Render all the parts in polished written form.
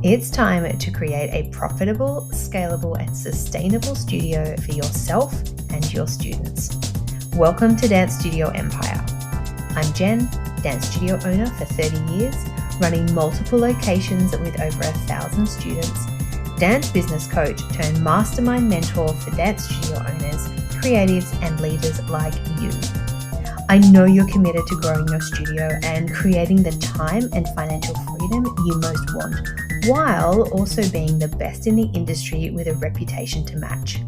It's time to create a profitable, scalable, and sustainable studio for yourself and your students. Welcome to Dance Studio Empire. I'm Jen, dance studio owner for 30 years, running multiple locations with over 1,000 students, dance business coach turned mastermind mentor for dance studio owners, creatives, and leaders like you. I know you're committed to growing your studio and creating the time and financial freedom you most want, while also being the best in the industry with a reputation to match.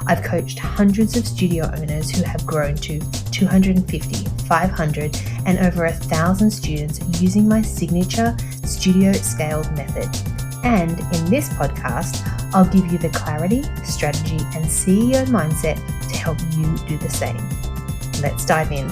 I've coached hundreds of studio owners who have grown to 250, 500, and over 1,000 students using my signature studio scaled method. And in this podcast, I'll give you the clarity, strategy, and CEO mindset to help you do the same. Let's dive in.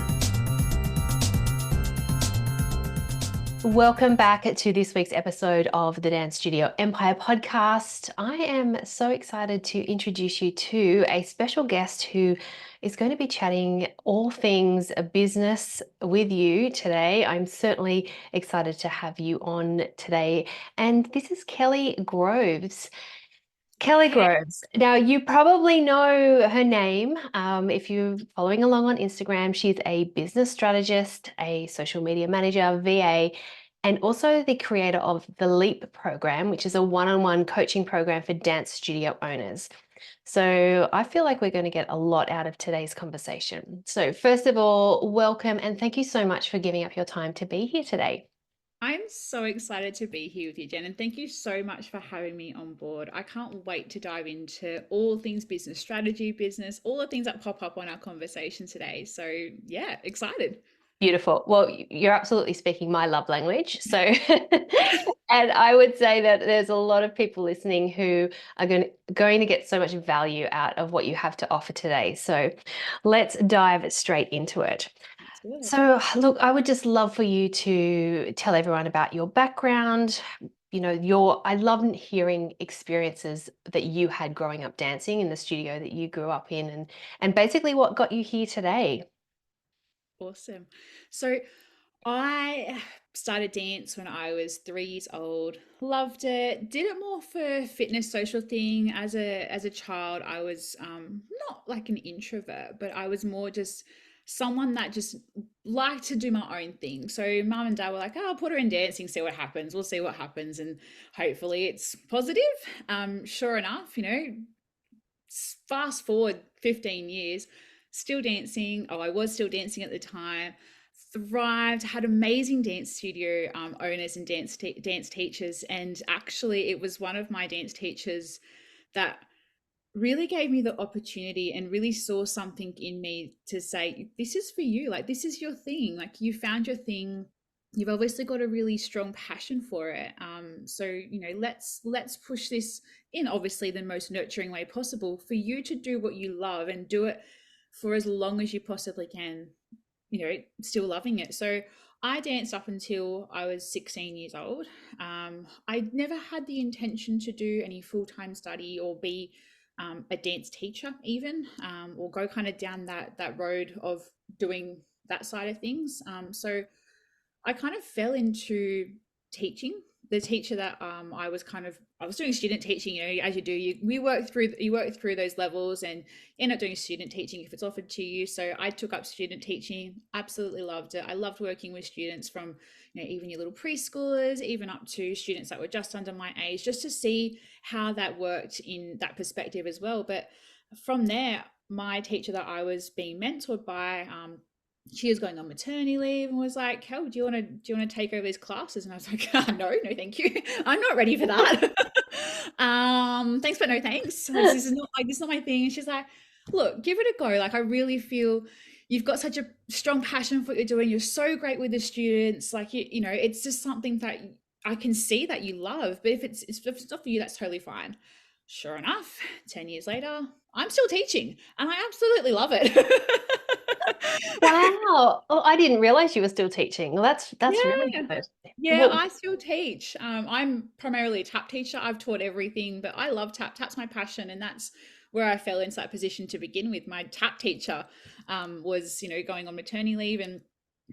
Welcome back to this week's episode of the Dance Studio Empire podcast. I am so excited to introduce you to a special guest who is going to be chatting all things business with you today. I'm certainly excited to have you on today. And this is Kelly Groves. Kelly Groves. Now, you probably know her name if you're following along on Instagram. She's a business strategist, a social media manager, VA, and also the creator of the LEAP program, which is a one-on-one coaching program for dance studio owners. So I feel like we're going to get a lot out of today's conversation. So first of all, welcome and thank you so much for giving up your time to be here today. I'm so excited to be here with you, Jen, and thank you so much for having me on board. I can't wait to dive into all things business strategy, business, all the things that pop up on our conversation today. So yeah, excited. Beautiful. Well, you're absolutely speaking my love language. So, and I would say that there's a lot of people listening who are going to get so much value out of what you have to offer today. So let's dive straight into it. So, look, I would just love for you to tell everyone about your background. You know, I love hearing experiences that you had growing up dancing in the studio that you grew up in, and basically what got you here today. Awesome. So I started dance when I was 3 years old. Loved it. Did it more for fitness, social thing. As a child, I was not like an introvert, but I was more just someone that just liked to do my own thing. So mum and dad were like, "Oh, I'll put her in dancing, see what happens. We'll see what happens, and hopefully it's positive." Sure enough, fast forward 15 years, still dancing. Oh, I was still dancing at the time. Thrived, had amazing dance studio owners and dance teachers, and actually it was one of my dance teachers that really gave me the opportunity and really saw something in me to say, this is for you, like this is your thing, like you found your thing, you've obviously got a really strong passion for it. So let's push this in obviously the most nurturing way possible for you to do what you love and do it for as long as you possibly can, still loving it. So I danced up until I was 16 years old. I never had the intention to do any full-time study or be a dance teacher even, or go kind of down that road of doing that side of things. So I kind of fell into teaching. The teacher that I was doing student teaching, as you do, you work through those levels and end up doing student teaching if it's offered to you. So I took up student teaching, absolutely loved it. I loved working with students from, even your little preschoolers, even up to students that were just under my age, just to see how that worked in that perspective as well. But from there, my teacher that I was being mentored by, she was going on maternity leave and was like, "Kel, do you want to take over these classes?" And I was like, no, thank you. I'm not ready for that. Thanks, but no thanks. This is not my thing. And she's like, "Look, give it a go. Like, I really feel you've got such a strong passion for what you're doing. You're so great with the students. Like, it's just something that I can see that you love. But if it's not for you, that's totally fine." Sure enough, 10 years later, I'm still teaching and I absolutely love it. Wow. Oh, I didn't realize you were still teaching. Well, that's really Yeah. good. Yeah, Well, I still teach. I'm primarily a tap teacher. I've taught everything, but I love tap. Tap's my passion, and that's where I fell into that position to begin with. My tap teacher was, going on maternity leave, and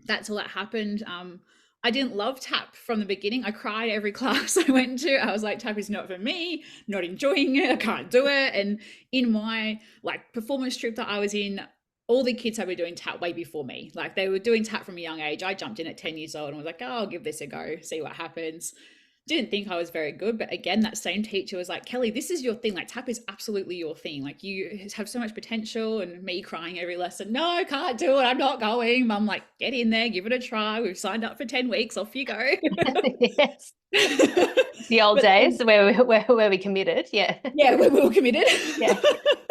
that's all that happened. I didn't love tap from the beginning. I cried every class I went to. I was like, tap is not for me, not enjoying it. I can't do it. And in my like performance troupe that I was in, all the kids had been doing tap way before me. Like they were doing tap from a young age. I jumped in at 10 years old and was like, oh, I'll give this a go, see what happens. Didn't think I was very good, but again, that same teacher was like, Kelly, this is your thing. Like tap is absolutely your thing. Like you have so much potential. And me crying every lesson, no, I can't do it. I'm not going. Mum like, get in there, give it a try. We've signed up for 10 weeks. Off you go. Yes. The old But days where we committed. Yeah. yeah, we were committed. Yeah.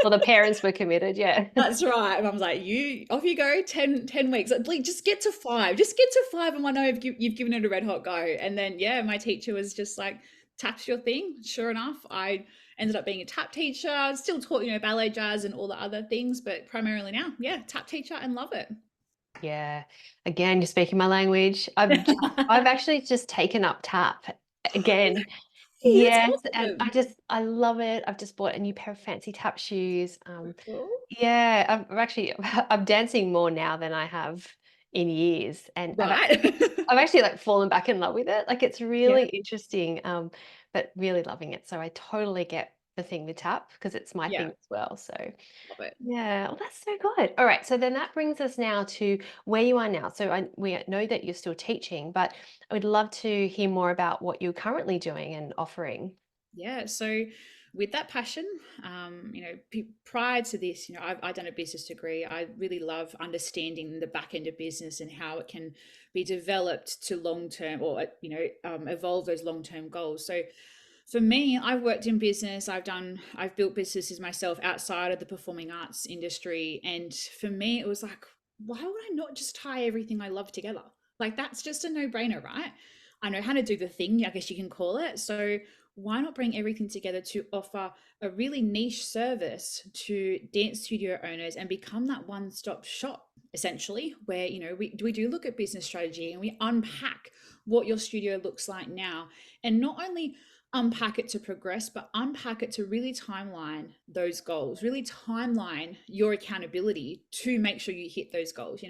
Well, the parents were committed. Yeah. That's right. And I was like, you off you go, 10 weeks. Like, just get to 5. Just get to 5. And I know you've given it a red hot go. And then yeah, my teacher was just like, tap's your thing. Sure enough, I ended up being a tap teacher. Still taught, ballet, jazz and all the other things, but primarily now, yeah, tap teacher and love it. Yeah. Again, you're speaking my language. I've actually just taken up tap again. Hey, that's Yes, and awesome. I love it. I've just bought a new pair of fancy tap shoes. Cool. Yeah, I'm actually I'm dancing more now than I have in years, and Right. I've actually like fallen back in love with it. Like it's Yeah, really interesting, but really loving it. So I totally get the thing with tap because it's my yeah, thing as well. So love it. yeah, well, that's so good. All right, so then that brings us now to where you are now. So we know that you're still teaching, but I would love to hear more about what you're currently doing and offering. Yeah, so with that passion, prior to this, I've done a business degree. I really love understanding the back end of business and how it can be developed to long term or evolve those long term goals. So for me, I've worked in business. I've built businesses myself outside of the performing arts industry, and for me, it was like, why would I not just tie everything I love together? Like that's just a no brainer, right? I know how to do the thing, I guess you can call it. So why not bring everything together to offer a really niche service to dance studio owners and become that one-stop shop essentially where we do look at business strategy and we unpack what your studio looks like now, and not only unpack it to progress but unpack it to really timeline those goals, really timeline your accountability to make sure you hit those goals.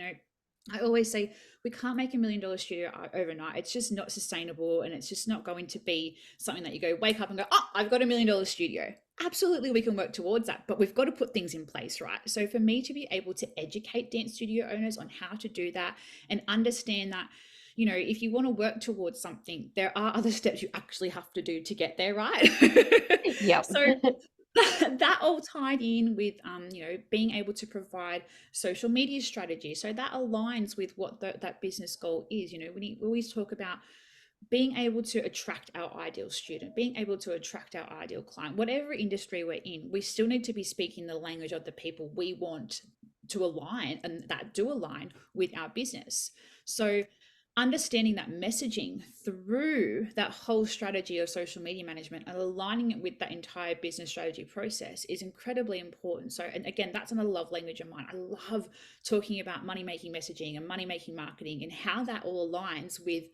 I always say we can't make $1 million studio overnight. It's just not sustainable, and it's just not going to be something that you go wake up and go, oh, I've got $1 million studio. Absolutely, we can work towards that, but we've got to put things in place, right? So for me to be able to educate dance studio owners on how to do that and understand that, if you want to work towards something, there are other steps you actually have to do to get there, right? Yep. So that all tied in with being able to provide social media strategy, so that aligns with what that business goal is. We always talk about being able to attract our ideal student, being able to attract our ideal client, whatever industry we're in, we still need to be speaking the language of the people we want to align and that do align with our business. So understanding that messaging through that whole strategy of social media management and aligning it with that entire business strategy process is incredibly important. So, and again, that's another love language of mine. I love talking about money making messaging and money making marketing and how that all aligns with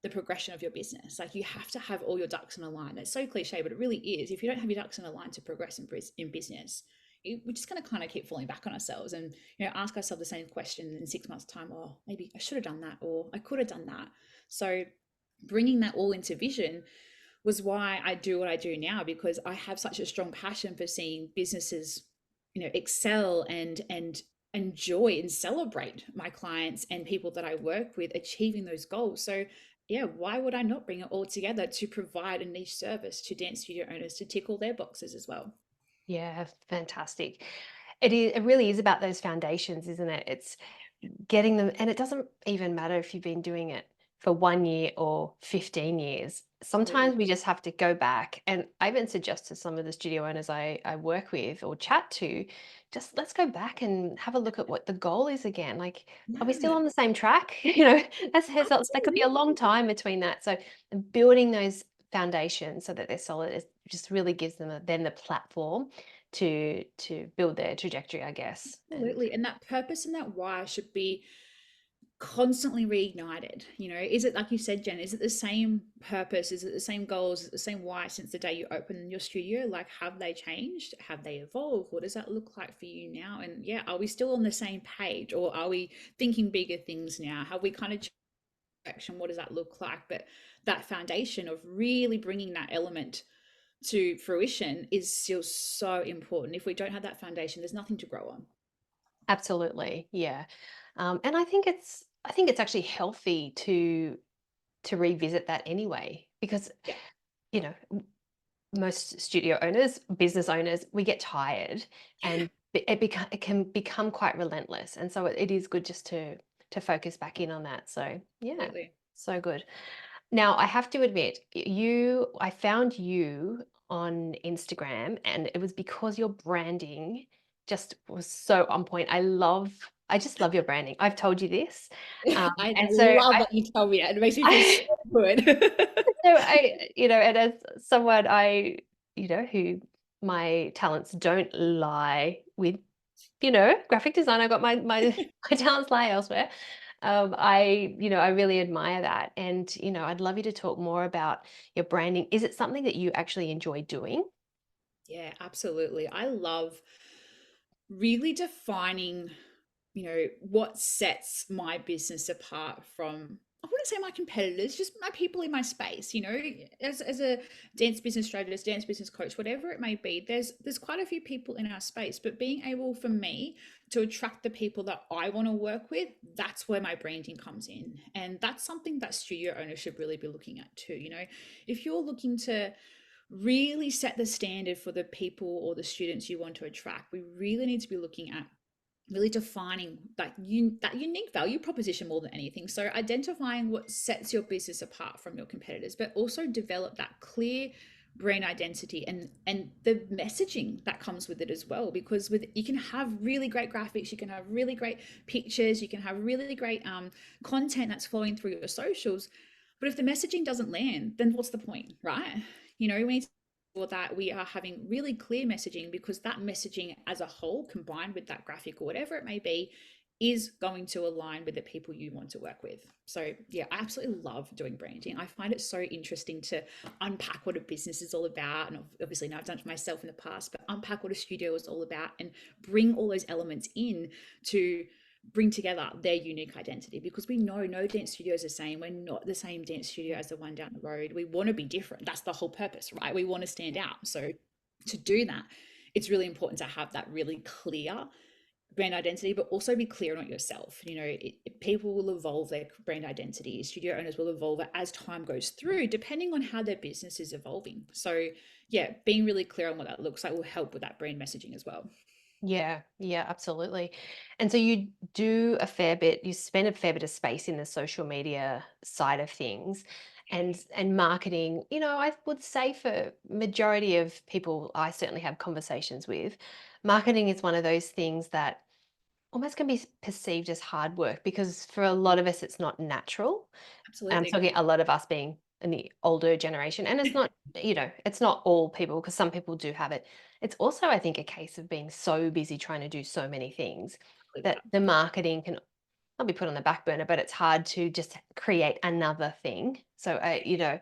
the progression of your business. Like you have to have all your ducks in a line. It's so cliche, but it really is. If you don't have your ducks in a line to progress in business, we're just going to kind of keep falling back on ourselves and ask ourselves the same question in 6 months time. Oh, maybe I should have done that, or I could have done that. So bringing that all into vision was why I do what I do now, because I have such a strong passion for seeing businesses excel and enjoy and celebrate my clients and people that I work with achieving those goals. So yeah, why would I not bring it all together to provide a niche service to dance studio owners to tick all their boxes as well? Yeah, fantastic. It really is about those foundations, isn't it? It's getting them, and it doesn't even matter if you've been doing it for 1 year or 15 years. Absolutely. Sometimes we just have to go back. And I even suggest to some of the studio owners I work with or chat to, just let's go back and have a look at what the goal is again. Like, are we still Yeah, on the same track? That could be a long absolutely. time between that. So building those foundations so that they're solid just really gives them then the platform to build their trajectory, I guess. And Absolutely. And that purpose and that why should be constantly reignited. Is it, like you said, Jen, is it the same purpose? Is it the same goals? Is it the same why since the day you opened your studio? Like, have they changed? Have they evolved? What does that look like for you now? And yeah, are we still on the same page, or are we thinking bigger things now? Have we kind of direction, what does that look like? But that foundation of really bringing that element to fruition is still so important. If we don't have that foundation, there's nothing to grow on. Absolutely. Yeah. And I think it's actually healthy to revisit that anyway, because Yeah, you know most studio owners, business owners, we get tired, yeah, and it can become quite relentless, and so it is good just to focus back in on that. So yeah, absolutely. so good. Now I have to admit, I found you on Instagram, and it was because your branding just was so on point. I just love your branding. I've told you this, I and so love that you tell me that. It makes me feel so I, good. so and as someone who my talents don't lie with, graphic design. I got my talents lie elsewhere. I really admire that. And, I'd love you to talk more about your branding. Is it something that you actually enjoy doing? Yeah, absolutely. I love really defining, what sets my business apart from, I wouldn't say my competitors, just my people in my space. As a dance business strategist, dance business coach, whatever it may be, there's quite a few people in our space, but being able for me to attract the people that I want to work with, that's where my branding comes in. And that's something that studio owners should really be looking at too. If you're looking to really set the standard for the people or the students you want to attract, we really need to be looking at really defining that unique value proposition more than anything. So identifying what sets your business apart from your competitors, but also develop that clear brand identity and the messaging that comes with it as well. Because with you can have really great graphics, you can have really great pictures, you can have really great content that's flowing through your socials, but if the messaging doesn't land, then what's the point, right? We need to or that we are having really clear messaging, because that messaging as a whole combined with that graphic or whatever it may be is going to align with the people you want to work with. So yeah, I absolutely love doing branding. I find it so interesting to unpack what a business is all about, and obviously now I've done it for myself in the past, but unpack what a studio is all about and bring all those elements in to bring together their unique identity, because we know no dance studio is the same. We're not the same dance studio as the one down the road. We want to be different. That's the whole purpose, right? We want to stand out. So to do that, it's really important to have that really clear brand identity, but also be clear on it yourself. People will evolve their brand identity. Studio owners will evolve it as time goes through, depending on how their business is evolving. So yeah, being really clear on what that looks like will help with that brand messaging as well. Yeah, yeah, absolutely. And so you spend a fair bit of space in the social media side of things, and marketing, I would say for majority of people I certainly have conversations with, marketing is one of those things that almost can be perceived as hard work, because for a lot of us it's not natural. And I'm Absolutely. talking a lot of us being in the older generation, and it's not all people, because some people do have it. It's also, I think, a case of being so busy trying to do so many things that That. the marketing can not be put on the back burner, but it's hard to just create another thing. So and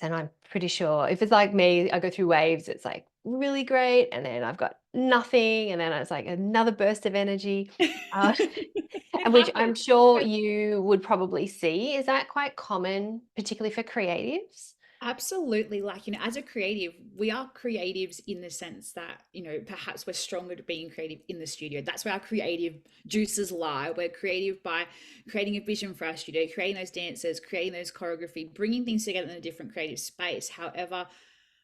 I'm pretty sure if it's like me, I go through waves. It's like really great, and then I've got nothing, and then it's like another burst of energy. Uh, It and which happens. I'm sure you would probably see. Is that quite common, particularly for creatives? Absolutely. Like, as a creative, we are creatives in the sense that, perhaps we're stronger to being creative in the studio. That's where our creative juices lie. We're creative by creating a vision for our studio, creating those dances, creating those choreography, bringing things together in a different creative space. However,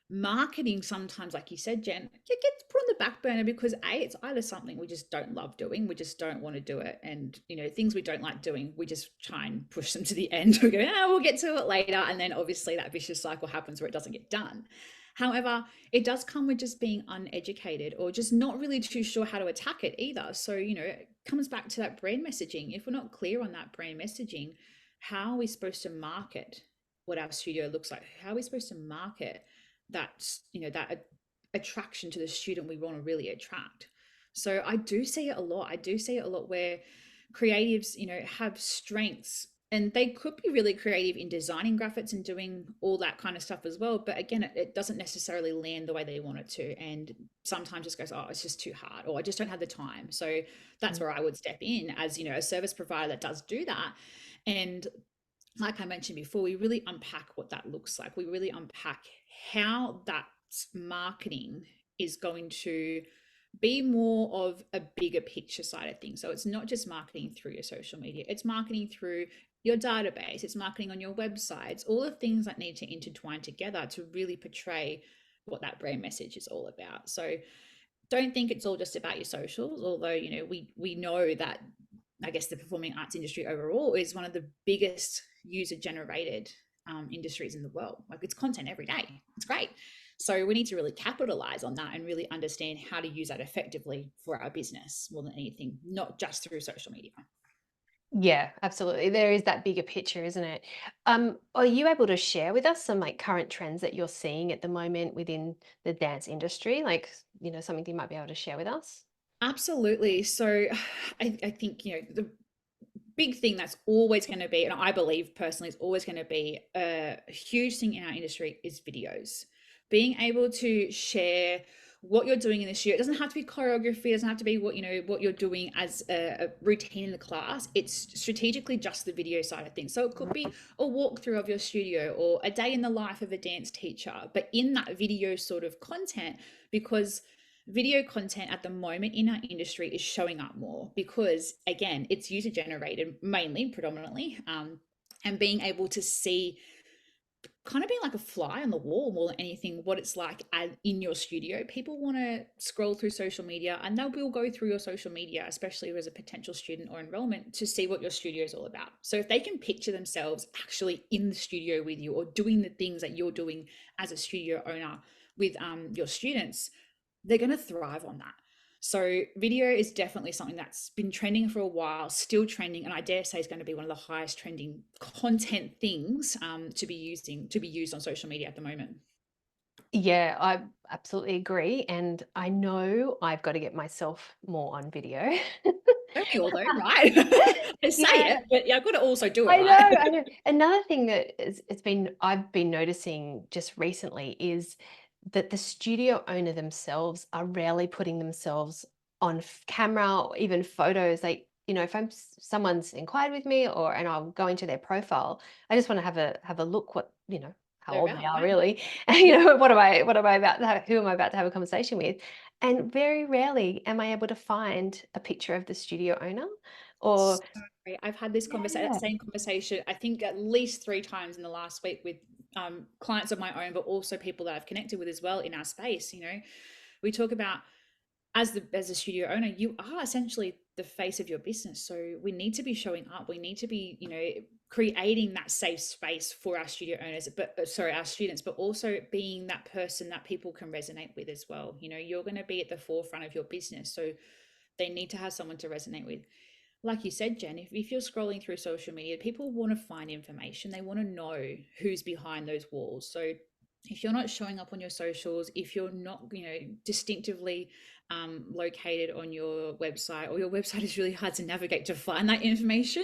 marketing sometimes, like you said, Jen, it gets put on the back burner because it's either something we just don't love doing, we just don't want to do it, and things we don't like doing, we just try and push them to the end. We go, we'll get to it later, and then obviously that vicious cycle happens where it doesn't get done. However, it does come with just being uneducated or just not really too sure how to attack it either. So it comes back to that brand messaging. If we're not clear on that brand messaging, how are we supposed to market what our studio looks like? How are we supposed to market that attraction to the student we want to really attract? So I do see it a lot. I do see it a lot where creatives have strengths, and they could be really creative in designing graphics and doing all that kind of stuff as well, but again, it doesn't necessarily land the way they want it to, and sometimes just goes, oh, it's just too hard, or I just don't have the time. So that's Mm. where I would step in as a service provider that does do that, and like I mentioned before, we really unpack what that looks like. We really unpack how that marketing is going to be more of a bigger picture side of things. So it's not just marketing through your social media, it's marketing through your database, it's marketing on your websites, all the things that need to intertwine together to really portray what that brand message is all about. So don't think it's all just about your socials, although, you know, we know that, I guess, the performing arts industry overall is one of the biggest user generated industries in the world. Like, it's content every day. It's great. So we need to really capitalize on that and really understand how to use that effectively for our business more than anything, not just through social media. Yeah, absolutely. There is that bigger picture, isn't it? Are you able to share with us some like current trends that you're seeing at the moment within the dance industry? Like, you know, something you might be able to share with us? Absolutely. So I think, you know, the big thing that's always going to be, and I believe personally, is always going to be a huge thing in our industry, is videos. Being able to share what you're doing in the studio. It doesn't have to be choreography. It doesn't have to be what, you know, what you're doing as a routine in the class. It's strategically just the video side of things. So it could be a walkthrough of your studio or a day in the life of a dance teacher, but in that video sort of content, because video content at the moment in our industry is showing up more because, again, it's user generated mainly, predominantly, and being able to see, kind of being like a fly on the wall more than anything, what it's like in your studio. People want to scroll through social media, and they will go through your social media, especially as a potential student or enrollment, to see what your studio is all about. So if they can picture themselves actually in the studio with you or doing the things that you're doing as a studio owner with your students, they're going to thrive on that. So video is definitely something that's been trending for a while, still trending, and I dare say is going to be one of the highest trending content things to be used on social media at the moment. Yeah, I absolutely agree. And I know I've got to get myself more on video. Don't we all though, right? I say Yeah, it, but yeah, I've got to also do it, I know, right? I know. Another thing that I've been noticing just recently is that the studio owner themselves are rarely putting themselves on camera or even photos. Like, you know, if someone's inquired with me and I'll go into their profile, I just want to have a look what, you know, how They're old they about, are right? really. And, you Yeah. know, what am I about to who am I about to have a conversation with? And very rarely am I able to find a picture of the studio owner or Sorry, I've had this conversation, that yeah. same conversation, I think at least 3 times in the last week with clients of my own, but also people that I've connected with as well in our space. You know, we talk about, as a studio owner, you are essentially the face of your business. So we need to be showing up. We need to be, you know, creating that safe space for our studio owners, but sorry, our students, but also being that person that people can resonate with as well. You know, you're going to be at the forefront of your business, so they need to have someone to resonate with. Like you said, Jen, if you're scrolling through social media, people want to find information. They want to know who's behind those walls. So if you're not showing up on your socials, if you're not, you know, distinctively located on your website, or your website is really hard to navigate to find that information,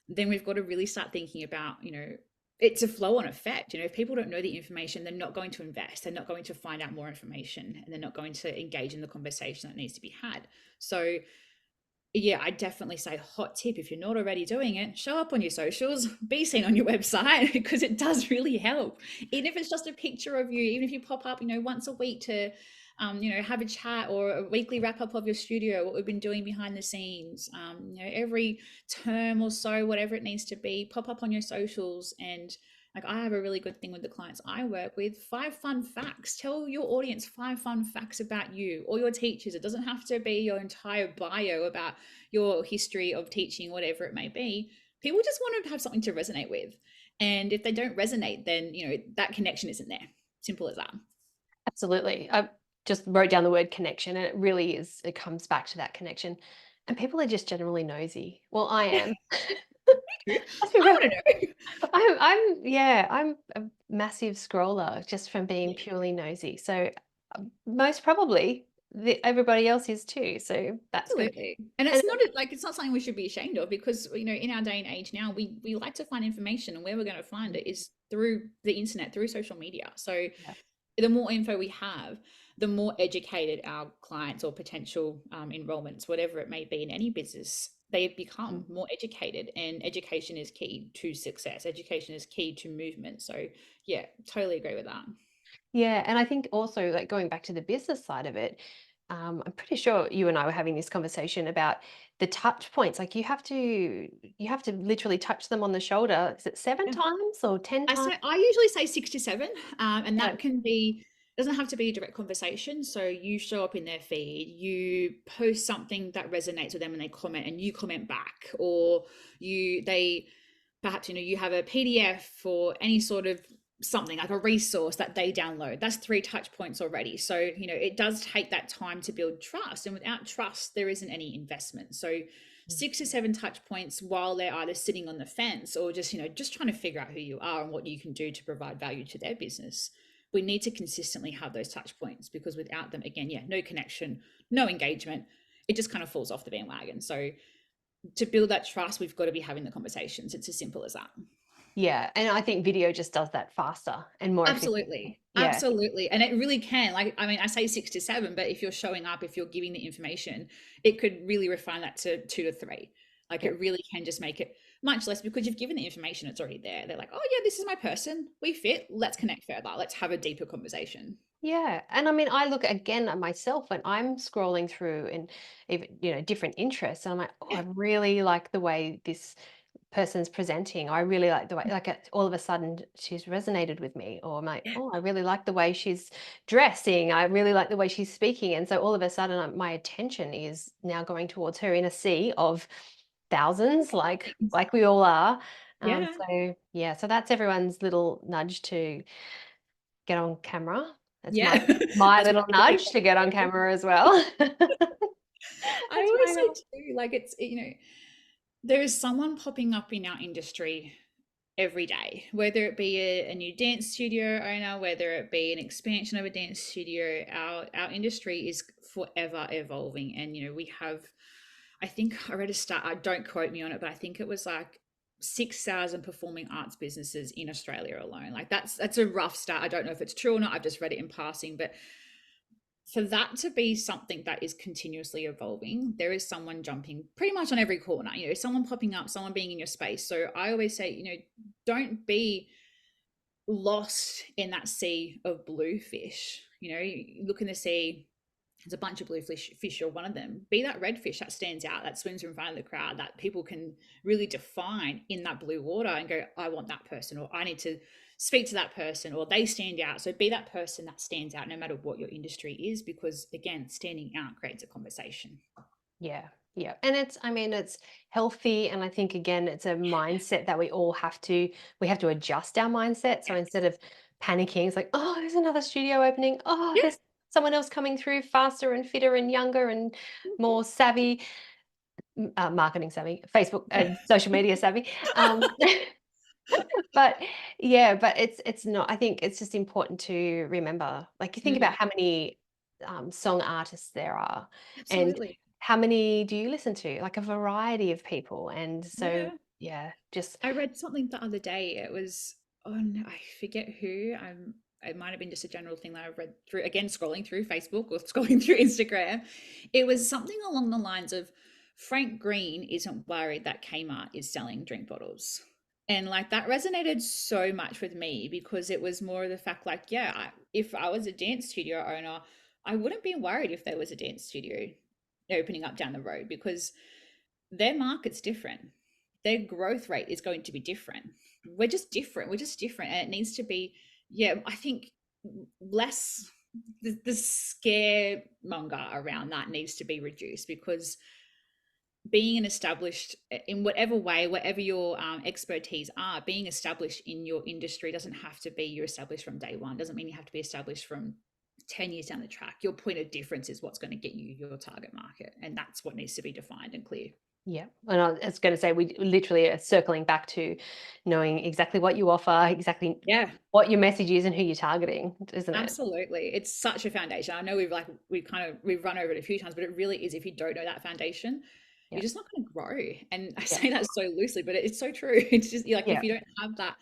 then we've got to really start thinking about, you know, it's a flow on effect. You know, if people don't know the information, they're not going to invest, they're not going to find out more information, and they're not going to engage in the conversation that needs to be had. So yeah, I definitely say, hot tip, if you're not already doing it, show up on your socials, be seen on your website, because it does really help. Even if it's just a picture of you, even if you pop up, you know, once a week to, you know, have a chat or a weekly wrap up of your studio, what we've been doing behind the scenes, you know, every term or so, whatever it needs to be, pop up on your socials. And like, I have a really good thing with the clients I work with: 5 fun facts. Tell your audience 5 fun facts about you or your teachers. It doesn't have to be your entire bio about your history of teaching, whatever it may be. People just want to have something to resonate with. And if they don't resonate, then, you know, that connection isn't there. Simple as that. Absolutely. I just wrote down the word connection, and it really is, it comes back to that connection. And people are just generally nosy. Well, I am. I Let's be real. want to know. I'm a massive scroller just from being Yeah. purely nosy. So most probably everybody else is too. So that's good. Absolutely. And And it's not like, it's not something we should be ashamed of, because, you know, in our day and age now, we like to find information, and where we're going to find it is through the internet, through social media. So yeah, the more info we have, the more educated our clients or potential enrollments, whatever it may be in any business, they become more educated. And education is key to success. Education is key to movement. So yeah, totally agree with that. Yeah, and I think also, like, going back to the business side of it, I'm pretty sure you and I were having this conversation about the touch points. Like, you have to literally touch them on the shoulder. Is it 7 Yeah. times or 10 times? I usually say 6 to 7, and Yeah, that can be, doesn't have to be a direct conversation. So you show up in their feed, you post something that resonates with them, and they comment, and you comment back, or they perhaps, you have a PDF for any sort of something like a resource that they download. That's 3 touch points already. So it does take that time to build trust, and without trust there isn't any investment. So mm, 6 to 7 touch points while they're either sitting on the fence or just trying to figure out who you are and what you can do to provide value to their business. We need to consistently have those touch points, because without them, again, yeah, no connection, no engagement, it just kind of falls off the bandwagon. So to build that trust, we've got to be having the conversations. It's as simple as that. yeah, and I think video just does that faster and more efficiently. Absolutely. Yeah, Absolutely. And it really can. Like, I mean, I say 6 to 7, but if you're showing up, if you're giving the information, it could really refine that to 2 to 3. Like, yeah. it really can just make it much less, because you've given the information, it's already there. They're like, oh, yeah, this is my person. We fit. Let's connect further. Let's have a deeper conversation. Yeah, and I mean, I look again at myself when I'm scrolling through and even, different interests, and I'm like, oh, I Yeah. really like the way this person's presenting. I really like the way, like, all of a sudden she's resonated with me, or I'm like, Yeah. oh, I really like the way she's dressing. I really like the way she's speaking, and so all of a sudden my attention is now going towards her in a sea of thousands, like we all are. Yeah. So yeah, so that's everyone's little nudge to get on camera. That's my Yeah. my That's little my big nudge to get on one. camera as well. I That's always my say little. too, like, there is someone popping up in our industry every day, whether it be a new dance studio owner, whether it be an expansion of a dance studio. Our industry is forever evolving. And we have, I think I read a stat, don't quote me on it, but I think it was like 6,000 performing arts businesses in Australia alone. Like, that's a rough stat. I don't know if it's true or not. I've just read it in passing. But for that to be something that is continuously evolving, there is someone jumping pretty much on every corner, someone popping up, someone being in your space. So I always say, don't be lost in that sea of blue fish. You look in the sea, there's a bunch of blue fish, you're one of them. Be that red fish that stands out, that swims in front of the crowd, that people can really define in that blue water and go, I want that person, or I need to speak to that person, or they stand out. So be that person that stands out no matter what your industry is, because again, standing out creates a conversation. Yeah, yeah. And I mean, it's healthy. And I think, again, it's a mindset that we have to adjust our mindset. So instead of panicking, it's like, oh, there's another studio opening. Oh, Yeah. there's someone else coming through faster and fitter and younger and more savvy, marketing savvy, Facebook and social media savvy. Um, but yeah, but it's not. I think it's just important to remember, like, you think about Mm, how many song artists there are, and absolutely. how many do you listen to? Like, a variety of people, and so Yeah. yeah, just I read something the other day. It was on, I forget who. It might have been just a general thing that I read through, again, scrolling through Facebook or scrolling through Instagram. It was something along the lines of, Frank Green isn't worried that Kmart is selling drink bottles. And like, that resonated so much with me, because it was more of the fact, like, yeah, if I was a dance studio owner, I wouldn't be worried if there was a dance studio opening up down the road, because their market's different. Their growth rate is going to be different. We're just different. We're just different. And it needs to be, yeah, I think less, the scaremonger around that needs to be reduced, because being an established, in whatever way, whatever your expertise are, being established in your industry doesn't have to be you're established from day one. Doesn't mean you have to be established from 10 years down the track. Your point of difference is what's going to get you your target market. And that's what needs to be defined and clear. yeah. And I was going to say, we literally are circling back to knowing exactly what you offer, exactly Yeah. what your message is, and who you're targeting, isn't it? Absolutely. It's such a foundation. I know we've run over it a few times, but it really is. If you don't know that foundation, you're Yeah, just not going to grow. And I yeah, say that so loosely, but it's so true. It's just like, yeah, if you don't have that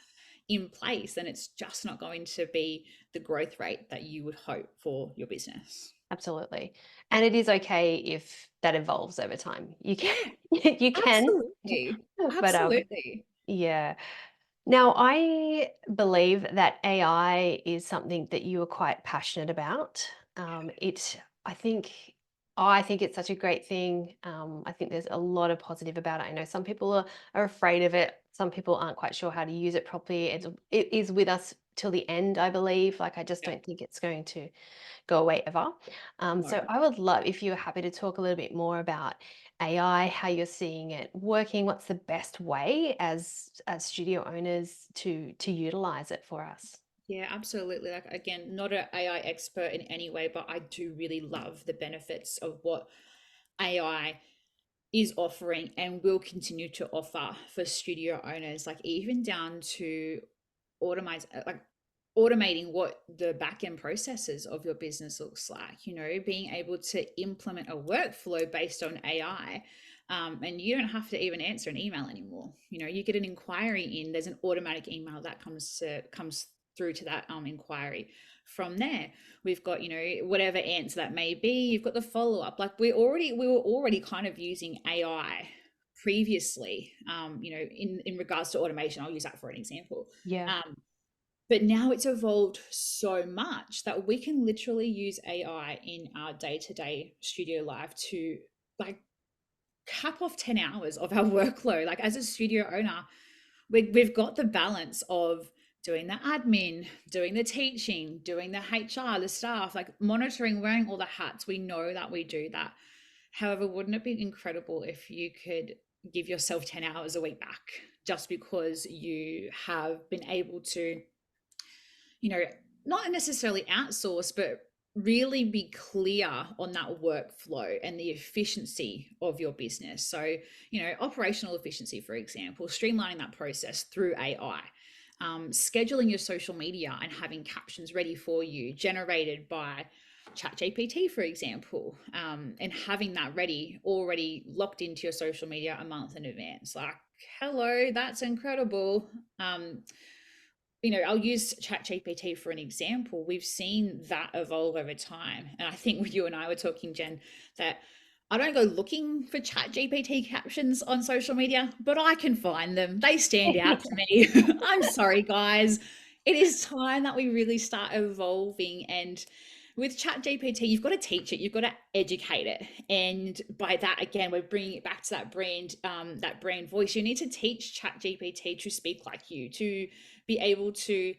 in place, then it's just not going to be the growth rate that you would hope for your business. Absolutely. And it is okay if that evolves over time. You can Yeah, you can, absolutely. but Absolutely. yeah. Now, I believe that AI is something that you are quite passionate about. It, I think, I think it's such a great thing. I think there's a lot of positive about it. I know some people are afraid of it. Some people aren't quite sure how to use it properly. It is with us till the end, I believe. Like, I just Yeah, don't think it's going to go away ever. no. So I would love if you're happy to talk a little bit more about AI, how you're seeing it working, what's the best way as studio owners to utilize it for us. Yeah, absolutely. Like, again, not an AI expert in any way, but I do really love the benefits of what AI is offering and will continue to offer for studio owners, like even down to automate like automating what the back end processes of your business looks like, being able to implement a workflow based on AI. And you don't have to even answer an email anymore. You get an inquiry in, there's an automatic email that comes through to that inquiry. From there, we've got, whatever answer that may be, you've got the follow-up. Like, we were already kind of using AI previously, in regards to automation. I'll use that for an example. Yeah. But now it's evolved so much that we can literally use AI in our day-to-day studio life to, like, cap off 10 hours of our workload. Like, as a studio owner, we've got the balance of doing the admin, doing the teaching, doing the HR, the staff, like monitoring, wearing all the hats. We know that we do that. However, wouldn't it be incredible if you could give yourself 10 hours a week back just because you have been able to, not necessarily outsource, but really be clear on that workflow and the efficiency of your business. So, operational efficiency, for example, streamlining that process through AI, scheduling your social media and having captions ready for you, generated by ChatGPT, for example, and having that ready, already locked into your social media a month in advance. Like, hello, that's incredible. I'll use ChatGPT for an example. We've seen that evolve over time. And I think with you and I were talking, Jen, that I don't go looking for ChatGPT captions on social media, but I can find them. They stand out to me. I'm sorry, guys. It is time that we really start evolving. And with ChatGPT, you've got to teach it, you've got to educate it. And by that, again, we're bringing it back to that brand voice. You need to teach ChatGPT to speak like you, to be able to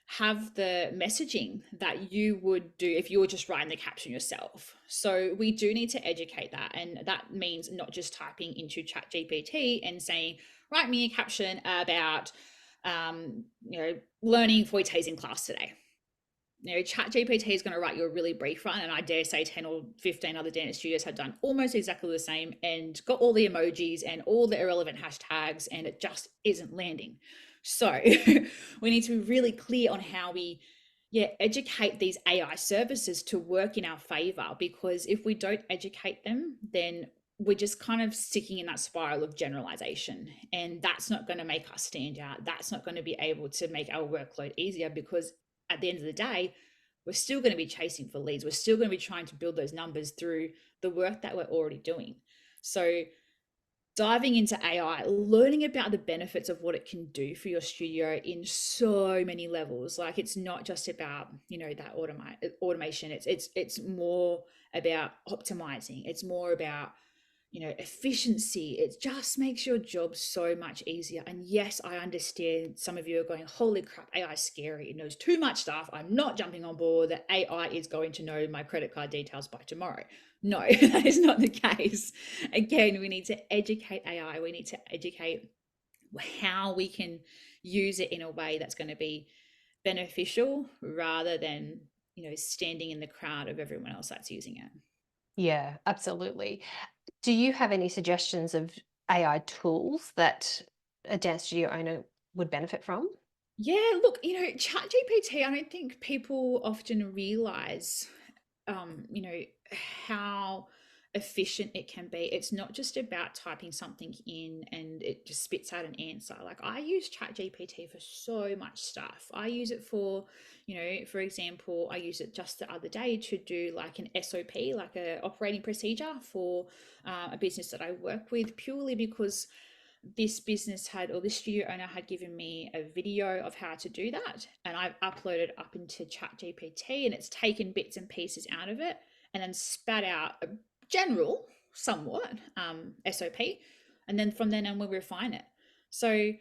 have the messaging that you would do if you were just writing the caption yourself. So we do need to educate that. And that means not just typing into ChatGPT and saying, write me a caption about, learning Foytes in class today. ChatGPT is going to write you a really brief one, and I dare say 10 or 15 other dance studios have done almost exactly the same and got all the emojis and all the irrelevant hashtags, and it just isn't landing. So we need to be really clear on how we educate these AI services to work in our favor, because if we don't educate them, then we're just kind of sticking in that spiral of generalization, and that's not going to make us stand out. That's not going to be able to make our workload easier, because at the end of the day, we're still going to be chasing for leads. We're still going to be trying to build those numbers through the work that we're already doing. So diving into AI, learning about the benefits of what it can do for your studio in so many levels. Like, it's not just about, that automation. It's more about optimizing. It's more about, efficiency. It just makes your job so much easier. And yes, I understand some of you are going, holy crap, AI is scary. It knows too much stuff. I'm not jumping on board that AI is going to know my credit card details by tomorrow. No, that is not the case. Again, we need to educate AI. We need to educate how we can use it in a way that's going to be beneficial, rather than, standing in the crowd of everyone else that's using it. Yeah, absolutely. Do you have any suggestions of AI tools that a dance studio owner would benefit from? Yeah, look, ChatGPT, I don't think people often realize, you know, how efficient it can be. It's not just about typing something in and it just spits out an answer. Like, I use ChatGPT for so much stuff. I use it for, for example, I used it just the other day to do like an SOP, like a operating procedure for a business that I work with, purely because this business had, or this studio owner had given me a video of how to do that, and I've uploaded up into ChatGPT, and it's taken bits and pieces out of it and then spat out a general, somewhat SOP, and then from then on we refine it. So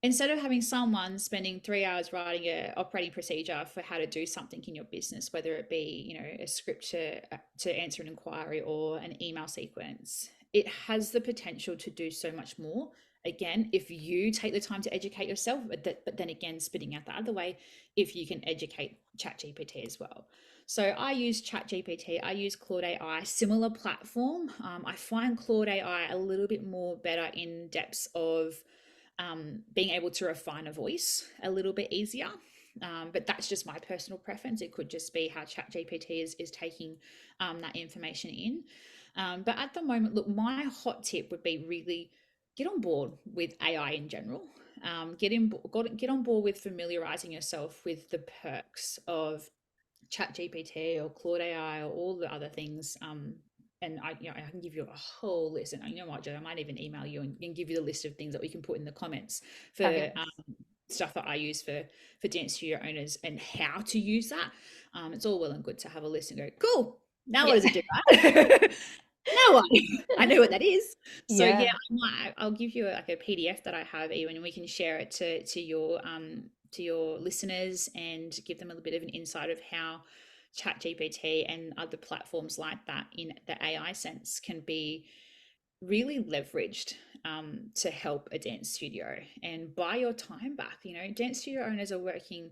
instead of having someone spending 3 hours writing a operating procedure for how to do something in your business, whether it be a script to answer an inquiry or an email sequence, it has the potential to do so much more. Again, if you take the time to educate yourself, but then again, spitting out the other way, if you can educate ChatGPT as well. So I use ChatGPT, I use Claude AI, similar platform. I find Claude AI a little bit more better in depths of being able to refine a voice a little bit easier. But that's just my personal preference. It could just be how ChatGPT is taking that information in. But at the moment, look, my hot tip would be really get on board with AI in general. Get on board with familiarizing yourself with the perks of ChatGPT or Claude AI or all the other things. And I can give you a whole list. And you know what, Joe, I might even email you and give you the list of things that we can put in the comments for stuff that I use for dance studio owners and how to use that. It's all well and good to have a list and go, cool. Now what does it do, right? No, I know what that is. So yeah, I'll give you like a PDF that I have, even, and we can share it to your listeners and give them a little bit of an insight of how ChatGPT and other platforms like that in the AI sense can be really leveraged to help a dance studio and buy your time back. Dance studio owners are working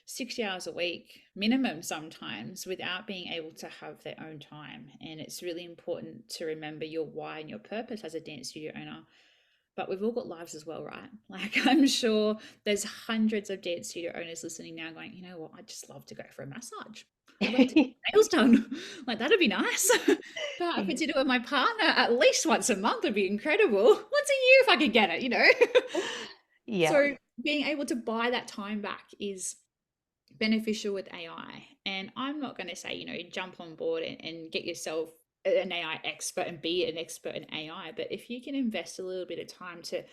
60 hours a week minimum sometimes without being able to have their own time, and it's really important to remember your why and your purpose as a dance studio owner. But we've all got lives as well, right? Like, I'm sure there's hundreds of dance studio owners listening now going, you know what, I'd just love to go for a massage. I'd love to get my nails done. Like, that'd be nice. But I could do it with my partner at least once a month would be incredible. Once a year if I could get it. Yeah. So being able to buy that time back is beneficial with AI. And I'm not going to say, jump on board and get yourself an AI expert and be an expert in AI. But if you can invest a little bit of time to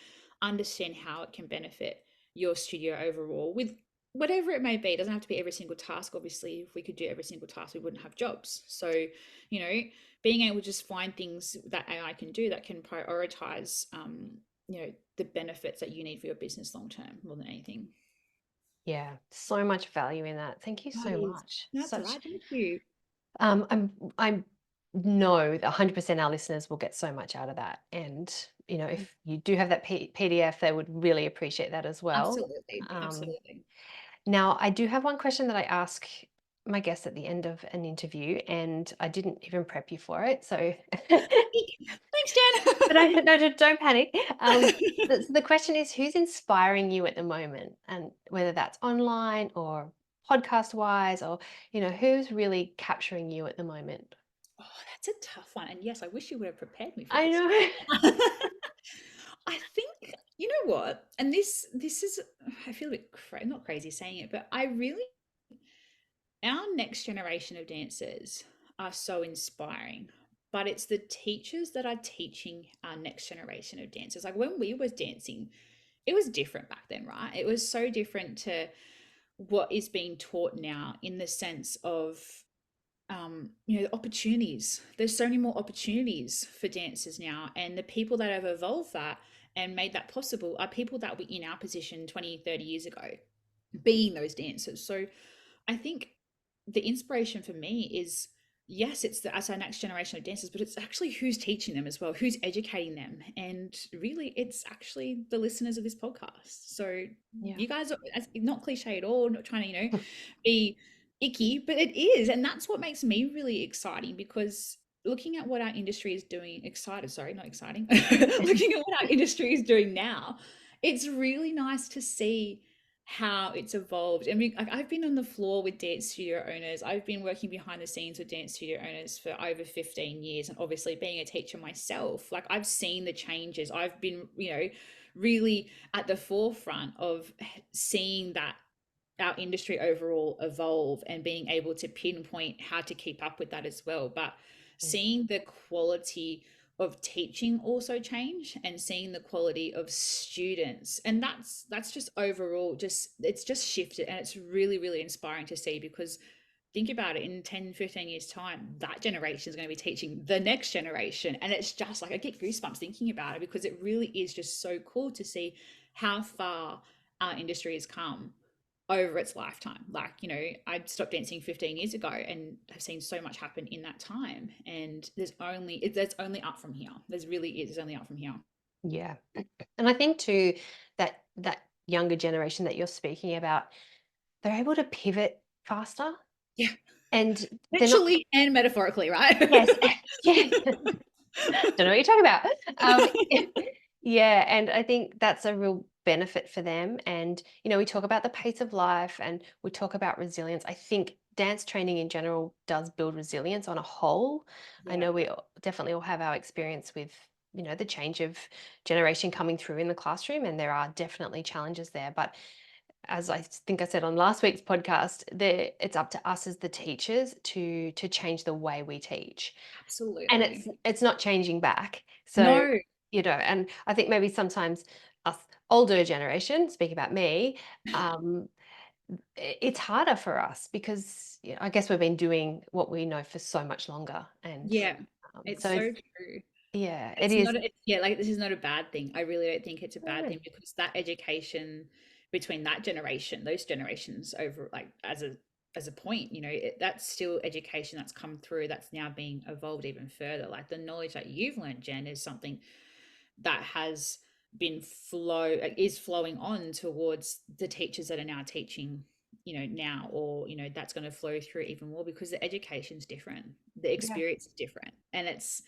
understand how it can benefit your studio overall with whatever it may be, it doesn't have to be every single task. Obviously, if we could do every single task, we wouldn't have jobs. So, being able to just find things that AI can do that can prioritize, the benefits that you need for your business long term more than anything. Yeah, so much value in that. Thank you so much. That's all right. Thank you. I know that 100% our listeners will get so much out of that. And, if you do have that PDF, they would really appreciate that as well. Absolutely. Now, I do have one question that I ask my guests at the end of an interview, and I didn't even prep you for it. So, Thanks, Jen. but no, don't panic. The question is, who's inspiring you at the moment? And whether that's online or podcast wise, or, who's really capturing you at the moment? Oh, that's a tough one. And yes, I wish you would have prepared me for I this. know. I think, you know what? And this is, I feel a bit not crazy saying it, but our next generation of dancers are so inspiring. But it's the teachers that are teaching our next generation of dancers. Like, when we was dancing, it was different back then, right? It was so different to what is being taught now, in the sense of opportunities. There's so many more opportunities for dancers now, and the people that have evolved that and made that possible are people that were in our position 20-30 years ago, being those dancers. So I think the inspiration for me is, yes, it's as our next generation of dancers, but it's actually who's teaching them as well, who's educating them. And really, it's actually the listeners of this podcast. So you guys are, not cliche at all, not trying to, be icky, but it is. And that's what makes me really exciting, because looking at what our industry is doing, looking at what our industry is doing now, it's really nice to see how it's evolved. I mean, I've been on the floor with dance studio owners. I've been working behind the scenes with dance studio owners for over 15 years. And obviously, being a teacher myself, like I've seen the changes. I've been, really at the forefront of seeing that our industry overall evolve and being able to pinpoint how to keep up with that as well. But Mm. seeing the quality of teaching also change, and seeing the quality of students, and that's just overall, just it's just shifted, and it's really, really inspiring to see. Because think about it, in 10, 15 years time, that generation is going to be teaching the next generation, and it's just like I get goosebumps thinking about it, because it really is just so cool to see how far our industry has come over its lifetime. Like, I stopped dancing 15 years ago and have seen so much happen in that time. And there's only up from here. There's really is. There's only up from here. Yeah. And I think too that younger generation that you're speaking about, they're able to pivot faster, Yeah. and they're not. Literally and metaphorically, right? Yes. Yeah. Don't know what you're talking about. Yeah, and I think that's a real benefit for them. And we talk about the pace of life, and we talk about resilience. I think dance training in general does build resilience on a whole. I Yeah, know we definitely all have our experience with the change of generation coming through in the classroom, and there are definitely challenges there. But as I think I said on last week's podcast, it's up to us as the teachers to change the way we teach, and absolutely. it's not changing back. So, No. and I think maybe sometimes us older generation, speak about me, um, it's harder for us because I guess we've been doing what we know for so much longer, and Yeah, it's so so true. yeah, it It's is. not yeah, like, this is not a bad thing. I really don't think it's a bad No. thing, because that education between that generation, those generations over, like, as a point, that's still education that's come through, that's now being evolved even further. Like, the knowledge that you've learned, Jen, is something that has been is flowing on towards the teachers that are now teaching, now, or that's going to flow through even more, because the education's different, the Yeah, experience is different, and it's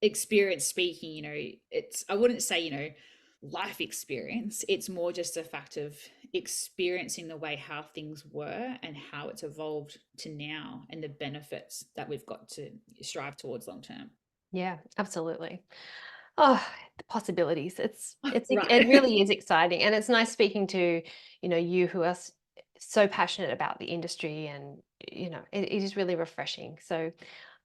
experience speaking. It's, I wouldn't say, life experience. It's more just a fact of experiencing the way how things were and how it's evolved to now, and the benefits that we've got to strive towards long term. yeah, absolutely. Oh, the possibilities. It Right. really is exciting, and it's nice speaking to you who are so passionate about the industry, and it is really refreshing. So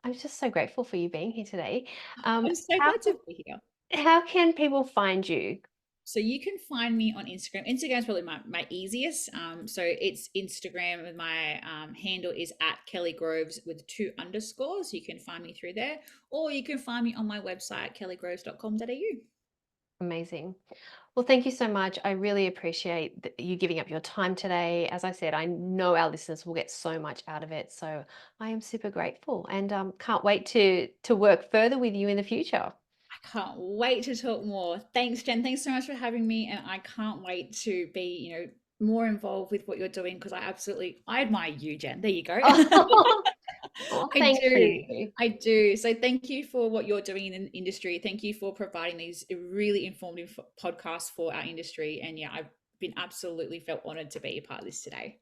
I'm just so grateful for you being here today. I'm so How glad to be here. how can people find you? So you can find me on Instagram. Instagram is probably my easiest. So it's Instagram, and my handle is at Kelly Groves with 2 underscores. You can find me through there, or you can find me on my website, kellygroves.com.au. Amazing. Well, thank you so much. I really appreciate you giving up your time today. As I said, I know our listeners will get so much out of it. So I am super grateful, and can't wait to work further with you in the future. I can't wait to talk more. Thanks, Jen. Thanks so much for having me. And I can't wait to be, more involved with what you're doing, because I admire you, Jen. There you go. Oh, I thank do. you. I do. So thank you for what you're doing in the industry. Thank you for providing these really informative podcasts for our industry. And yeah, I've been absolutely felt honored to be a part of this today.